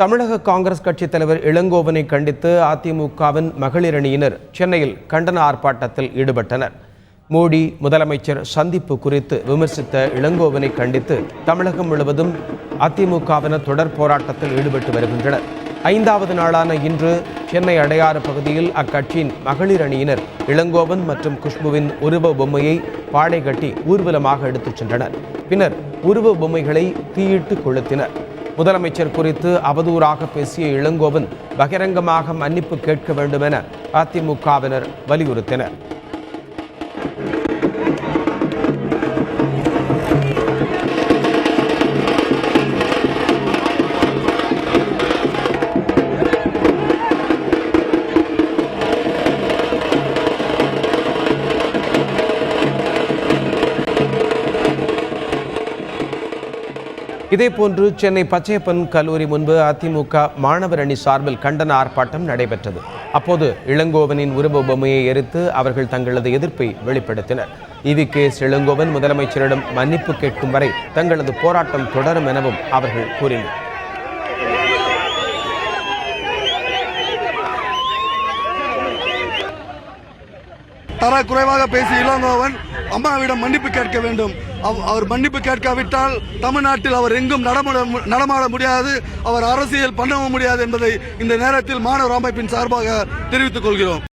தமிழக காங்கிரஸ் கட்சித் தலைவர் இளங்கோவனை கண்டித்து அதிமுகவின் மகளிர் அணியினர் சென்னையில் கண்டன ஆர்ப்பாட்டத்தில் ஈடுபட்டனர். மோடி முதலமைச்சர் சந்திப்பு குறித்து விமர்சித்த இளங்கோவனை கண்டித்து தமிழகம் முழுவதும் அதிமுகவினர் தொடர் போராட்டத்தில் ஈடுபட்டு வருகின்றனர். 5வது நாளான இன்று சென்னை அடையாறு பகுதியில் அக்கட்சியின் மகளிர் அணியினர் இளங்கோவன் மற்றும் குஷ்புவின் உருவ பொம்மையை பாடை கட்டி ஊர்வலமாக எடுத்துச் சென்றனர். பின்னர் உருவ பொம்மைகளை தீயிட்டு கொளுத்தினர். முதலமைச்சர் குறித்து அவதூறாக பேசிய இளங்கோவன் பகிரங்கமாக மன்னிப்பு கேட்க வேண்டும் என அதிமுகவினர் வலியுறுத்தினர். இதேபோன்று சென்னை பச்சையப்பன் கல்லூரி முன்பு அதிமுக மாணவர் அணி சார்பில் கண்டன ஆர்ப்பாட்டம் நடைபெற்றது. அப்போது இளங்கோவனின் உருவ பொம்மையை எரித்து அவர்கள் தங்களது எதிர்ப்பை வெளிப்படுத்தினர். EVKS இளங்கோவன் முதலமைச்சரிடம் மன்னிப்பு கேட்கும் வரை தங்களது போராட்டம் தொடரும் எனவும் அவர்கள் கூறினர். தரக்குறைவாக பேசி இளங்கோவன் அம்மாவிடம் மன்னிப்பு கேட்க வேண்டும். அவர் மன்னிப்பு கேட்காவிட்டால் தமிழ்நாட்டில் அவர் எங்கும் நடமாட முடியாது, அவர் அரசியல் பண்ணவும் முடியாது என்பதை இந்த நேரத்தில் மாணவர் அமைப்பின் சார்பாக தெரிவித்துக் கொள்கிறோம்.